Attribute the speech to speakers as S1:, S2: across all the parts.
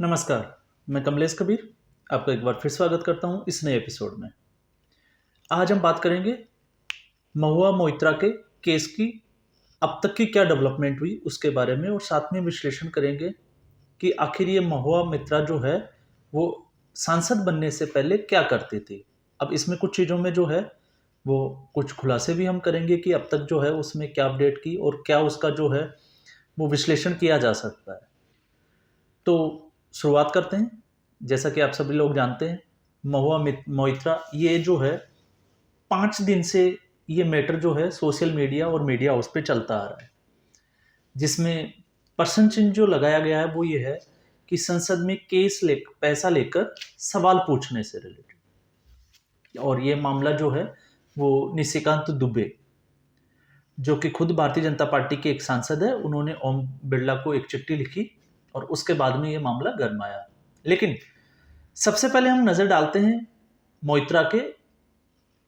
S1: नमस्कार, मैं कमलेश कबीर आपका एक बार फिर स्वागत करता हूँ इस नए एपिसोड में। आज हम बात करेंगे महुआ मोइत्रा के केस की अब तक की क्या डेवलपमेंट हुई उसके बारे में, और साथ में विश्लेषण करेंगे कि आखिर ये महुआ मोइत्रा जो है वो सांसद बनने से पहले क्या करती थी। अब इसमें कुछ चीज़ों में जो है वो कुछ खुलासे भी हम करेंगे कि अब तक जो है उसमें क्या अपडेट की और क्या उसका जो है वो विश्लेषण किया जा सकता है। तो शुरुआत करते हैं। जैसा कि आप सभी लोग जानते हैं, महुआ मोइत्रा ये जो है 5 दिन से ये मैटर जो है सोशल मीडिया और मीडिया हाउस पे चलता आ रहा है, जिसमें पर्सन चिन्ह जो लगाया गया है वो ये है कि संसद में केस ले पैसा लेकर सवाल पूछने से रिलेटेड। और ये मामला जो है वो निशिकांत दुबे, जो कि खुद भारतीय जनता पार्टी के एक सांसद है, उन्होंने ओम बिरला को एक चिट्ठी लिखी और उसके बाद में ये मामला गरमाया। लेकिन सबसे पहले हम नजर डालते हैं मोइत्रा के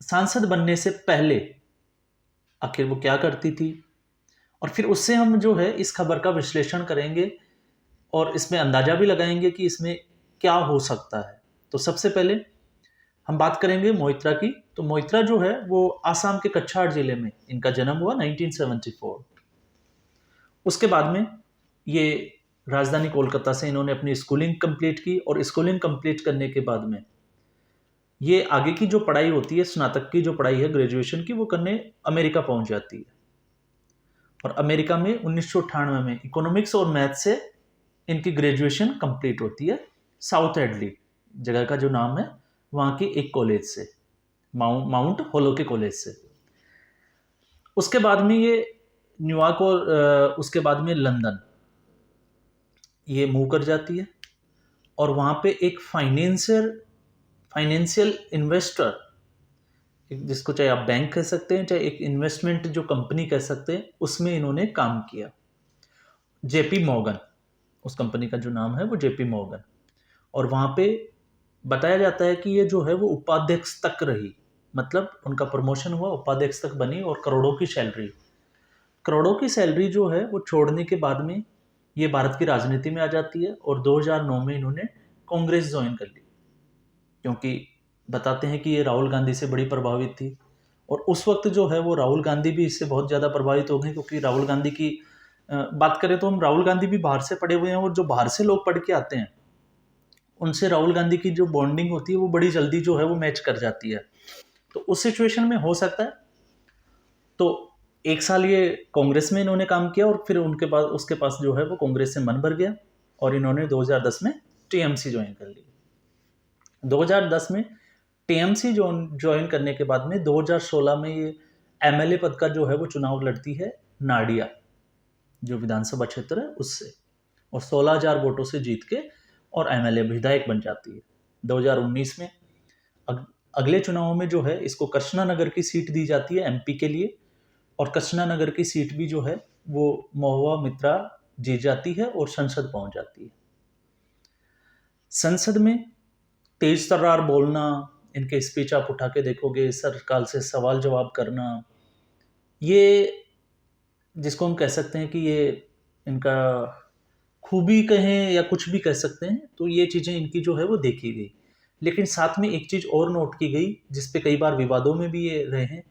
S1: सांसद बनने से पहले आखिर वो क्या करती थी, और फिर उससे हम जो है इस खबर का विश्लेषण करेंगे और इसमें अंदाजा भी लगाएंगे कि इसमें क्या हो सकता है। तो सबसे पहले हम बात करेंगे मोइत्रा की। तो मोइत्रा जो है वो आसाम के कछार जिले में इनका जन्म हुआ 1974। उसके बाद में ये राजधानी कोलकाता से इन्होंने अपनी स्कूलिंग कंप्लीट की, और स्कूलिंग कंप्लीट करने के बाद में ये आगे की जो पढ़ाई होती है, स्नातक की जो पढ़ाई है ग्रेजुएशन की, वो करने अमेरिका पहुंच जाती है। और अमेरिका में 1998 में इकोनॉमिक्स और मैथ से इनकी ग्रेजुएशन कंप्लीट होती है, साउथ एडली जगह का जो नाम है वहाँ के एक कॉलेज से, माउंट होलोके कॉलेज से। उसके बाद में ये न्यूयॉर्क और उसके बाद में लंदन ये मूव कर जाती है, और वहाँ पे एक फाइनेंशियल इन्वेस्टर, जिसको चाहे आप बैंक कह सकते हैं चाहे एक इन्वेस्टमेंट जो कंपनी कह सकते हैं, उसमें इन्होंने काम किया। जेपी मॉर्गन उस कंपनी का जो नाम है वो जेपी मॉर्गन। और वहाँ पे बताया जाता है कि ये जो है वो उपाध्यक्ष तक रही, मतलब उनका प्रमोशन हुआ, उपाध्यक्ष तक बनी, और करोड़ों की सैलरी जो है वो छोड़ने के बाद में ये भारत की राजनीति में आ जाती है, और 2009 में इन्होंने कांग्रेस ज्वाइन कर ली, क्योंकि बताते हैं कि ये राहुल गांधी से बड़ी प्रभावित थी। और उस वक्त जो है वो राहुल गांधी भी इससे बहुत ज़्यादा प्रभावित हो गए, क्योंकि राहुल गांधी की बात करें तो हम राहुल गांधी भी बाहर से पढ़े हुए हैं, और जो बाहर से लोग पढ़ के आते हैं उनसे राहुल गांधी की जो बॉन्डिंग होती है वो बड़ी जल्दी जो है वो मैच कर जाती है। तो उस सिचुएशन में हो सकता है। तो एक साल ये कांग्रेस में इन्होंने काम किया, और फिर उनके पास उसके पास जो है वो कांग्रेस से मन भर गया, और इन्होंने 2010 में टीएमसी ज्वाइन कर ली। 2010 में टीएमसी ज्वाइन करने के बाद में 2016 में ये एमएलए पद का जो है वो चुनाव लड़ती है नाडिया जो विधानसभा क्षेत्र है उससे, और 16,000 वोटों से जीत के और एमएलए विधायक बन जाती है। 2019 में अगले चुनाव में जो है इसको कृष्णा नगर की सीट दी जाती है एमपी के लिए, और कृष्णा नगर की सीट भी जो है वो महुआ मोइत्रा जीत जाती है और संसद पहुंच जाती है। संसद में तेज तर्रार बोलना, इनके स्पीच आप उठा के देखोगे, सरकार से सवाल जवाब करना, ये जिसको हम कह सकते हैं कि ये इनका खूबी कहें या कुछ भी कह सकते हैं, तो ये चीज़ें इनकी जो है वो देखी गई। लेकिन साथ में एक चीज़ और नोट की गई जिस पे कई बार विवादों में भी ये रहे हैं,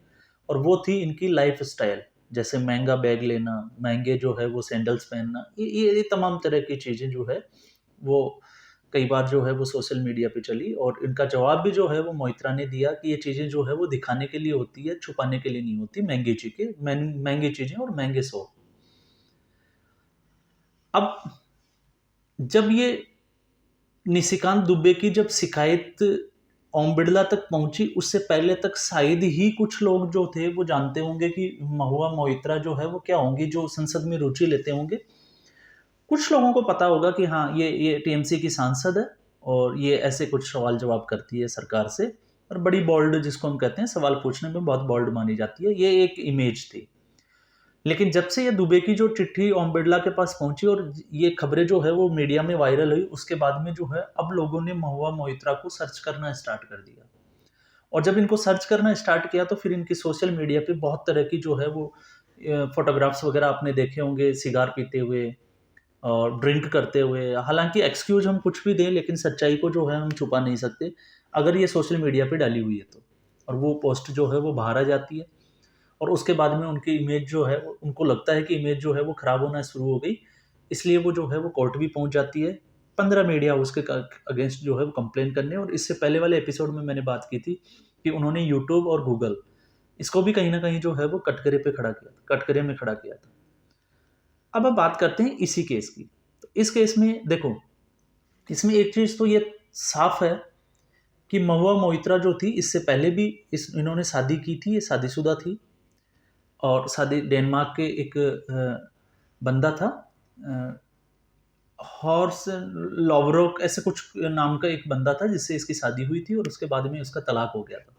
S1: और वो थी इनकी लाइफ स्टाइल। जैसे महंगा बैग लेना, महंगे जो है वो सैंडल्स पहनना, ये तमाम तरह की चीज़ें जो है वो कई बार जो है वो सोशल मीडिया पे चली, और इनका जवाब भी जो है वो मोइत्रा ने दिया कि ये चीज़ें जो है वो दिखाने के लिए होती है, छुपाने के लिए नहीं होती। महंगी चीज़ें और महंगे शो। अब जब ये निशिकांत दुबे की जब शिकायत ओम बिड़ला तक पहुंची, उससे पहले तक शायद ही कुछ लोग जो थे वो जानते होंगे कि महुआ मोइत्रा जो है वो क्या होंगी, जो संसद में रुचि लेते होंगे। कुछ लोगों को पता होगा कि हाँ ये टीएमसी की सांसद है, और ये ऐसे कुछ सवाल जवाब करती है सरकार से, और बड़ी बोल्ड जिसको हम कहते हैं, सवाल पूछने में बहुत बोल्ड मानी जाती है, ये एक इमेज थी। लेकिन जब से ये दुबे की जो चिट्ठी ओम बिड़ला के पास पहुंची और ये खबरें जो है वो मीडिया में वायरल हुई, उसके बाद में जो है अब लोगों ने महुआ मोइत्रा को सर्च करना स्टार्ट कर दिया। और जब इनको सर्च करना स्टार्ट किया तो फिर इनकी सोशल मीडिया पे बहुत तरह की जो है वो फोटोग्राफ्स वगैरह आपने देखे होंगे, सिगार पीते हुए, और ड्रिंक करते हुए। हालांकि एक्सक्यूज हम कुछ भी दें, लेकिन सच्चाई को जो है हम छुपा नहीं सकते अगर ये सोशल मीडिया पे डाली हुई है तो। और वो पोस्ट जो है वो बाहर आ जाती है, और उसके बाद में उनकी इमेज जो है उनको लगता है कि इमेज जो है वो खराब होना शुरू हो गई, इसलिए वो जो है वो कोर्ट भी पहुंच जाती है 15 मीडिया हाउस के अगेंस्ट जो है वो कंप्लेन करने। और इससे पहले वाले एपिसोड में मैंने बात की थी कि उन्होंने यूट्यूब और गूगल इसको भी कहीं ना कहीं जो है वो कटघरे में खड़ा किया था। अब बात करते हैं इसी केस की। तो इस केस में देखो, इसमें एक चीज तो ये साफ है कि महुआ मोइत्रा जो थी इससे पहले भी इन्होंने शादी की थी, ये शादीशुदा थी। और शादी डेनमार्क के एक बंदा था, हॉर्स लॉवरोक ऐसे कुछ नाम का एक बंदा था जिससे इसकी शादी हुई थी, और उसके बाद में उसका तलाक हो गया था।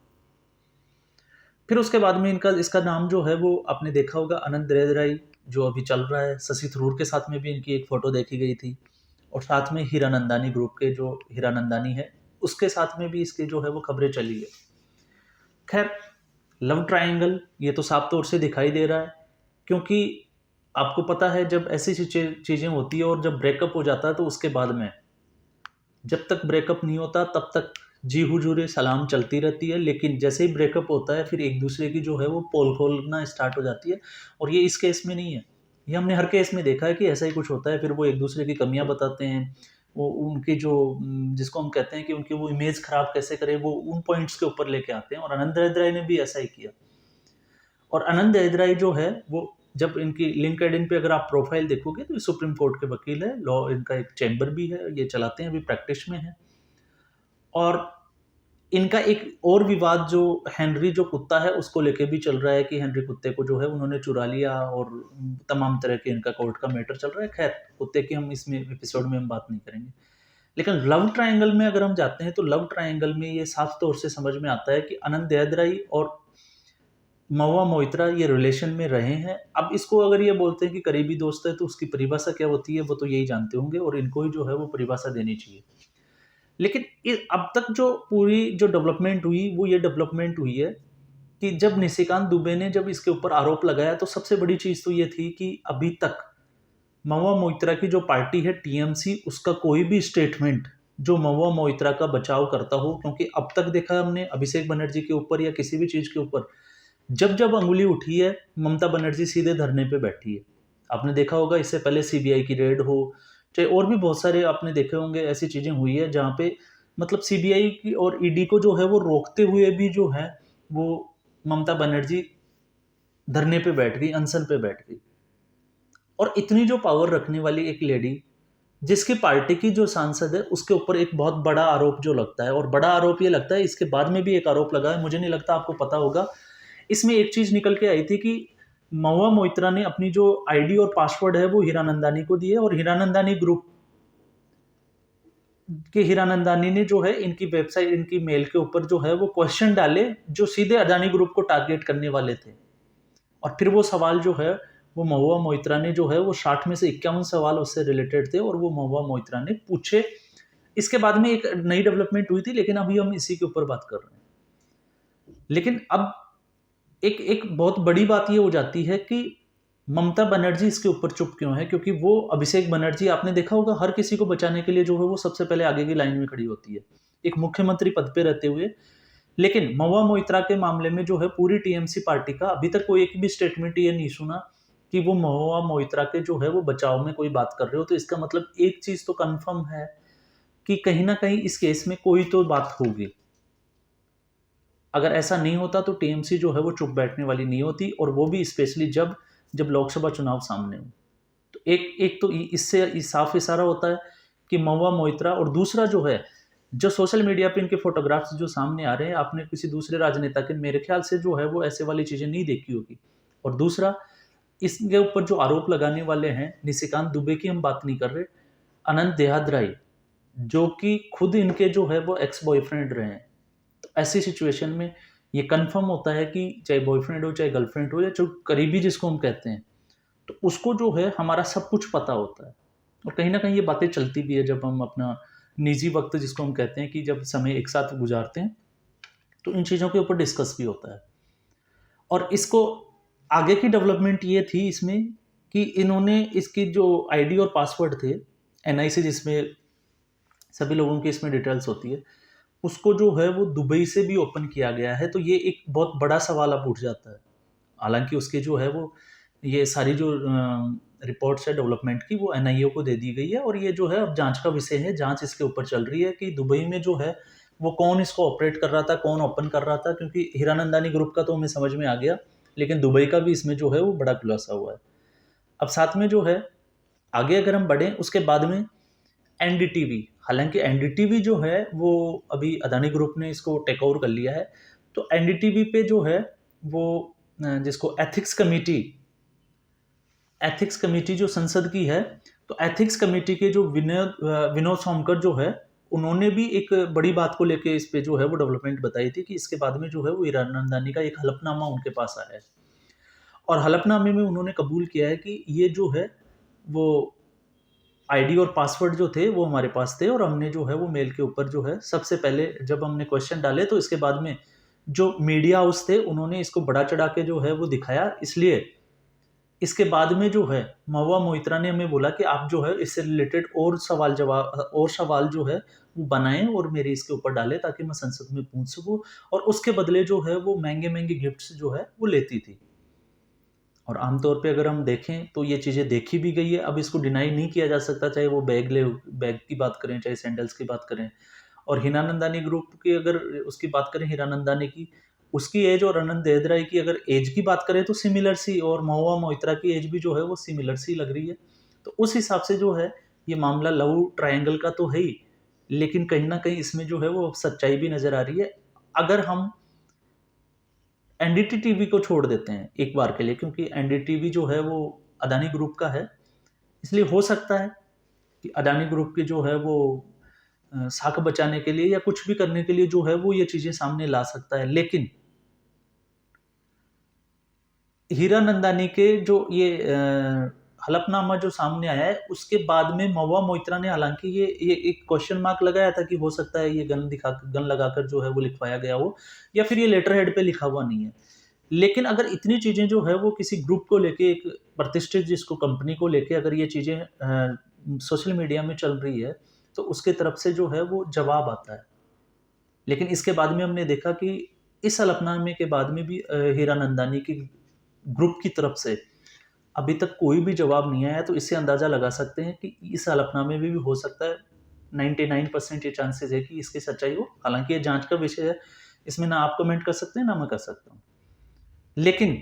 S1: फिर उसके बाद में इसका नाम जो है वो आपने देखा होगा, अनंत राय, जो अभी चल रहा है। शशि थरूर के साथ में भी इनकी एक फोटो देखी गई थी, और साथ में हीरानंदानी ग्रुप के जो हीरानंदानी है उसके साथ में भी इसकी जो है वो खबरें चली है। खैर, लव ट्रायंगल ये तो साफ तौर से दिखाई दे रहा है, क्योंकि आपको पता है जब ऐसी चीज़ें होती है और जब ब्रेकअप हो जाता है तो उसके बाद में जब तक ब्रेकअप नहीं होता तब तक जी हुजूर सलाम चलती रहती है, लेकिन जैसे ही ब्रेकअप होता है फिर एक दूसरे की जो है वो पोल खोलना स्टार्ट हो जाती है। और ये इस केस में नहीं है, ये हमने हर केस में देखा है कि ऐसा ही कुछ होता है। फिर वो एक दूसरे की कमियां बताते हैं, वो उनकी जो जिसको हम कहते हैं कि उनकी वो इमेज खराब कैसे करे, वो उन पॉइंट्स के ऊपर लेके आते हैं। और अनंत राय ने भी ऐसा ही किया। और अनंत राय जो है वो, जब इनकी लिंक्डइन पे अगर आप प्रोफाइल देखोगे तो ये सुप्रीम कोर्ट के वकील है, लॉ इनका एक चैम्बर भी है, ये चलाते हैं, अभी प्रैक्टिस में है। और इनका एक और विवाद जो हेनरी जो कुत्ता है उसको लेके भी चल रहा है कि हेनरी कुत्ते को जो है उन्होंने चुरा लिया, और तमाम तरह के इनका कोर्ट का मैटर चल रहा है। खैर, कुत्ते की हम इसमें एपिसोड में हम बात नहीं करेंगे। लेकिन लव ट्रायंगल में अगर हम जाते हैं तो लव ट्रायंगल में ये साफ तौर से समझ में आता है कि अनंत दयादराई और महुआ मोइत्रा ये रिलेशन में रहे हैं। अब इसको अगर ये बोलते हैं कि करीबी दोस्त है तो उसकी परिभाषा क्या होती है वो तो यही जानते होंगे, और इनको ही जो है वो परिभाषा देनी चाहिए। लेकिन अब तक जो पूरी जो डेवलपमेंट हुई वो ये डेवलपमेंट हुई है कि जब निशिकांत दुबे ने जब इसके ऊपर आरोप लगाया तो सबसे बड़ी चीज तो ये थी कि अभी तक महुआ मोइत्रा की जो पार्टी है टीएमसी, उसका कोई भी स्टेटमेंट जो महुआ मोइत्रा का बचाव करता हो। क्योंकि अब तक देखा हमने अभिषेक बनर्जी के ऊपर या किसी भी चीज के ऊपर जब जब अंगुली उठी है, ममता बनर्जी सीधे धरने पे बैठी है। आपने देखा होगा, इससे पहले सीबीआई की रेड हो, चाहे और भी बहुत सारे आपने देखे होंगे ऐसी चीजें हुई है जहाँ पे मतलब सीबीआई की और ईडी को जो है वो रोकते हुए भी जो है वो ममता बनर्जी धरने पे बैठ गई, अनशन पे बैठ गई। और इतनी जो पावर रखने वाली एक लेडी, जिसकी पार्टी की जो सांसद है, उसके ऊपर एक बहुत बड़ा आरोप जो लगता है, और बड़ा आरोप ये लगता है, इसके बाद में भी एक आरोप लगा है, मुझे नहीं लगता आपको पता होगा। इसमें एक चीज निकल के आई थी कि महुआ मोइत्रा ने अपनी जो आईडी और पासवर्ड है वो हीरानंदानी को दिए, और हीरानंदानी ग्रुप के हीरानंदानी ने जो है इनकी वेबसाइट, इनकी मेल के ऊपर जो है वो क्वेश्चन डाले जो सीधे अदानी ग्रुप को टारगेट करने वाले थे। और फिर वो सवाल जो है वो महुआ मोइत्रा ने जो है वो 60 में से 51 सवाल उससे रिलेटेड थे, और वो महुआ मोइत्रा ने पूछे। इसके बाद में एक नई डेवलपमेंट हुई थी, लेकिन अभी हम इसी के ऊपर बात कर रहे हैं। लेकिन अब एक एक बहुत बड़ी बात ये हो जाती है कि ममता बनर्जी इसके ऊपर चुप क्यों है, क्योंकि वो अभिषेक बनर्जी आपने देखा होगा हर किसी को बचाने के लिए जो है वो सबसे पहले आगे की लाइन में खड़ी होती है, एक मुख्यमंत्री पद पे रहते हुए। लेकिन महुआ मोइत्रा के मामले में जो है पूरी टीएमसी पार्टी का अभी तक कोई एक भी स्टेटमेंट ये नहीं सुना कि वो महुआ मोइत्रा के जो है वो बचाव में कोई बात कर रहे हो। तो इसका मतलब एक चीज तो कंफर्म है कि कहीं ना कहीं इस केस में कोई तो बात होगी। अगर ऐसा नहीं होता तो टीएमसी जो है वो चुप बैठने वाली नहीं होती, और वो भी स्पेशली जब जब लोकसभा चुनाव सामने हो। तो एक तो इससे साफ इशारा होता है कि महुआ मोइत्रा, और दूसरा जो है जो सोशल मीडिया पे इनके फोटोग्राफ्स जो सामने आ रहे हैं, आपने किसी दूसरे राजनेता के मेरे ख्याल से जो है वो ऐसे वाली चीजें नहीं देखी होगी। और दूसरा, इसके ऊपर जो आरोप लगाने वाले हैं, निशिकांत दुबे की हम बात नहीं कर रहे, अनंत देहाद्राई, जो कि खुद इनके जो है वो एक्स बॉयफ्रेंड रहे हैं। तो ऐसी सिचुएशन में ये कंफर्म होता है कि चाहे बॉयफ्रेंड हो चाहे गर्लफ्रेंड हो, या जो करीबी जिसको हम कहते हैं, तो उसको जो है हमारा सब कुछ पता होता है। और कहीं ना कहीं ये बातें चलती भी है जब हम अपना निजी वक्त जिसको हम कहते हैं कि जब समय एक साथ गुजारते हैं, तो इन चीज़ों के ऊपर डिस्कस भी होता है। और इसको आगे की डेवलपमेंट ये थी इसमें कि इन्होंने इसकी जो आईडी और पासवर्ड थे, एनआईसी जिसमें सभी लोगों की इसमें डिटेल्स होती है, उसको जो है वो दुबई से भी ओपन किया गया है। तो ये एक बहुत बड़ा सवाल अब उठ जाता है। हालांकि उसके जो है वो ये सारी जो रिपोर्ट्स है डेवलपमेंट की वो एनआईए को दे दी गई है, और ये जो है अब जांच का विषय है। जांच इसके ऊपर चल रही है कि दुबई में जो है वो कौन इसको ऑपरेट कर रहा था, कौन ओपन कर रहा था, क्योंकि हीरानंदानी ग्रुप का तो हमें समझ में आ गया, लेकिन दुबई का भी इसमें जो है वो बड़ा खुलासा हुआ है। अब साथ में जो है आगे अगर हम बढ़ें उसके बाद में एनडीटीवी, हालांकि एनडीटीवी जो है वो अभी अदानी ग्रुप ने इसको टेक ओवर कर लिया है। तो एनडीटीवी पे जो है वो जिसको एथिक्स कमेटी जो संसद की है, तो एथिक्स कमेटी के जो विनोद सोमकर जो है, उन्होंने भी एक बड़ी बात को लेके इस पे जो है वो डेवलपमेंट बताई थी कि इसके बाद में जो है वो हीरानंदानी का एक हलफनामा उनके पास आया है, और हलफनामे में उन्होंने कबूल किया है कि ये जो है वो आईडी और पासवर्ड जो थे वो हमारे पास थे, और हमने जो है वो मेल के ऊपर जो है सबसे पहले जब हमने क्वेश्चन डाले तो इसके बाद में जो मीडिया हाउस थे उन्होंने इसको बड़ा चढ़ा के जो है वो दिखाया। इसलिए इसके बाद में जो है महुआ मोइत्रा ने हमें बोला कि आप जो है इससे रिलेटेड और सवाल जो है वो बनाएं और मेरे इसके ऊपर डालें ताकि मैं संसद में पूछ सकूं, और उसके बदले जो है वो महंगे महंगे गिफ्ट्स जो है वो लेती थी। और आमतौर पे अगर हम देखें तो ये चीज़ें देखी भी गई है, अब इसको डिनाई नहीं किया जा सकता, चाहे वो बैग की बात करें, चाहे सैंडल्स की बात करें। और हीरानंदानी ग्रुप की अगर उसकी बात करें, हीरानंदानी की, उसकी एज और अनंत देहदराई की अगर एज की बात करें तो सिमिलर सी, और महुआ मोइत्रा की एज भी जो है वो सिमिलर सी लग रही है। तो उस हिसाब से जो है ये मामला लव ट्रायंगल का तो है ही, लेकिन कहीं ना कहीं इसमें जो है वो सच्चाई भी नजर आ रही है। अगर हम एनडीटीवी को छोड़ देते हैं एक बार के लिए, क्योंकि एनडीटीवी जो है वो अदानी ग्रुप का है, इसलिए हो सकता है कि अदानी ग्रुप की जो है वो साख बचाने के लिए या कुछ भी करने के लिए जो है वो ये चीजें सामने ला सकता है। लेकिन हीरानंदानी के जो ये हलफनामा जो सामने आया है उसके बाद में महुआ मोइत्रा ने, हालांकि ये एक क्वेश्चन मार्क लगाया था कि हो सकता है ये गन लगाकर जो है वो लिखवाया गया हो, या फिर ये लेटर हेड पे लिखा हुआ नहीं है। लेकिन अगर इतनी चीजें जो है वो किसी ग्रुप को लेके, एक प्रतिष्ठित जिसको कंपनी को लेके अगर ये चीजें सोशल मीडिया में चल रही है, तो उसके तरफ से जो है वो जवाब आता है। लेकिन इसके बाद में हमने देखा कि इस हलफनामे के बाद में भी हीरानंदानी की ग्रुप की तरफ से अभी तक कोई भी जवाब नहीं आया। तो इससे अंदाजा लगा सकते हैं कि इस हलफनामे में भी हो सकता है 99% ये चांसेस है कि इसकी सच्चाई हो। हालांकि ये जांच का विषय है, इसमें ना आप कमेंट कर सकते हैं ना मैं कर सकता हूँ। लेकिन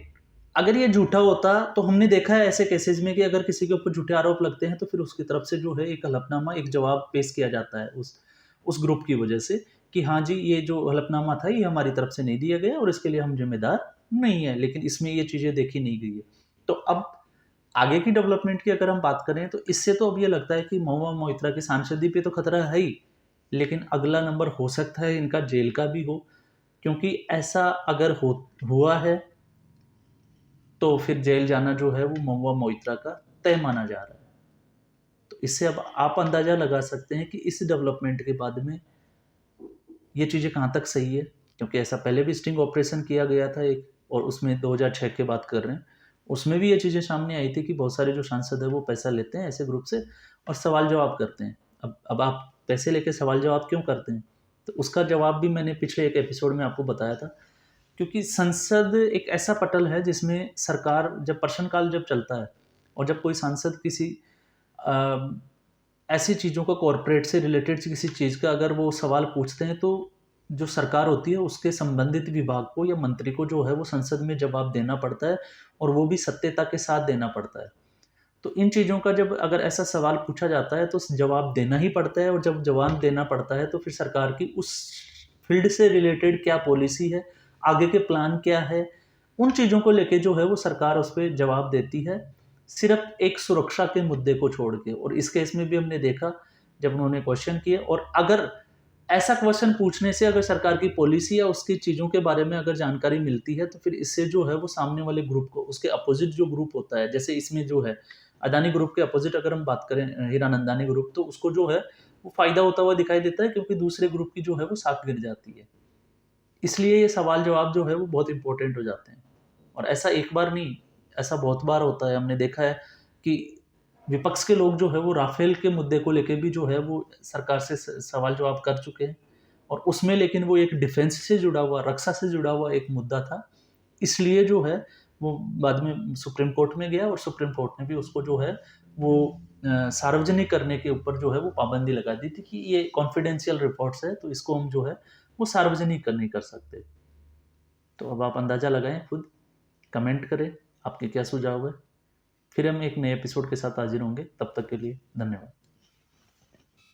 S1: अगर ये झूठा होता, तो हमने देखा है ऐसे केसेस में कि अगर किसी के ऊपर झूठे आरोप लगते हैं तो फिर उसकी तरफ से जो है एक हलफनामा, एक जवाब पेश किया जाता है उस ग्रुप की वजह से कि हाँ जी ये जो हलफनामा था ये हमारी तरफ से नहीं दिया गया और इसके लिए हम जिम्मेदार नहीं है। लेकिन इसमें ये चीजें देखी नहीं गई है। तो अब आगे की डेवलपमेंट की अगर हम बात करें तो इससे तो अब ये लगता है कि महुआ मोइत्रा की सांसदी पे तो खतरा है ही, लेकिन अगला नंबर हो सकता है इनका जेल का भी हो, क्योंकि ऐसा अगर हुआ है तो फिर जेल जाना जो है वो महुआ मोइत्रा का तय माना जा रहा है। तो इससे अब आप अंदाजा लगा सकते हैं कि इस डेवलपमेंट के बाद में ये चीज़ें कहाँ तक सही है, क्योंकि ऐसा पहले भी स्टिंग ऑपरेशन किया गया था एक, और उसमें 2006 की बात कर रहे हैं, उसमें भी ये चीज़ें सामने आई थी कि बहुत सारे जो सांसद है वो पैसा लेते हैं ऐसे ग्रुप से और सवाल जवाब करते हैं। अब आप पैसे लेके सवाल जवाब क्यों करते हैं, तो उसका जवाब भी मैंने पिछले एक एपिसोड में आपको बताया था। क्योंकि संसद एक ऐसा पटल है जिसमें सरकार, जब प्रश्नकाल जब चलता है और जब कोई सांसद किसी अ, ऐसी चीज़ों का, कॉरपोरेट से रिलेटेड किसी चीज़ का अगर वो सवाल पूछते हैं, तो जो सरकार होती है उसके संबंधित विभाग को या मंत्री को जो है वो संसद में जवाब देना पड़ता है, और वो भी सत्यता के साथ देना पड़ता है। तो इन चीज़ों का जब अगर ऐसा सवाल पूछा जाता है तो जवाब देना ही पड़ता है, और जब जवाब देना पड़ता है तो फिर सरकार की उस फील्ड से रिलेटेड क्या पॉलिसी है, आगे के प्लान क्या है, उन चीज़ों को लेके जो है वो सरकार उस पर जवाब देती है, सिर्फ एक सुरक्षा के मुद्दे को छोड़ के। और इस केस में भी हमने देखा जब उन्होंने क्वेश्चन किए, और अगर ऐसा क्वेश्चन पूछने से अगर सरकार की पॉलिसी या उसकी चीज़ों के बारे में अगर जानकारी मिलती है, तो फिर इससे जो है वो सामने वाले ग्रुप को, उसके अपोजिट जो ग्रुप होता है, जैसे इसमें जो है अदानी ग्रुप के अपोजिट अगर हम बात करें हीरानंदानी ग्रुप, तो उसको जो है वो फायदा होता हुआ दिखाई देता है, क्योंकि दूसरे ग्रुप की जो है वो साख गिर जाती है। इसलिए ये सवाल जवाब जो है वो बहुत इंपॉर्टेंट हो जाते हैं। और ऐसा एक बार नहीं, ऐसा बहुत बार होता है, हमने देखा है कि विपक्ष के लोग जो है वो राफेल के मुद्दे को लेके भी जो है वो सरकार से सवाल जवाब कर चुके हैं, और उसमें लेकिन वो एक डिफेंस से जुड़ा हुआ, रक्षा से जुड़ा हुआ एक मुद्दा था, इसलिए जो है वो बाद में सुप्रीम कोर्ट में गया, और सुप्रीम कोर्ट ने भी उसको जो है वो सार्वजनिक करने के ऊपर जो है वो पाबंदी लगा दी थी कि ये कॉन्फिडेंशियल रिपोर्ट्स है, तो इसको हम जो है वो सार्वजनिक नहीं कर सकते। तो अब आप अंदाज़ा लगाएं खुद, कमेंट करें आपके क्या सुझाव है। फिर हम एक नए एपिसोड के साथ हाजिर होंगे, तब तक के लिए धन्यवाद।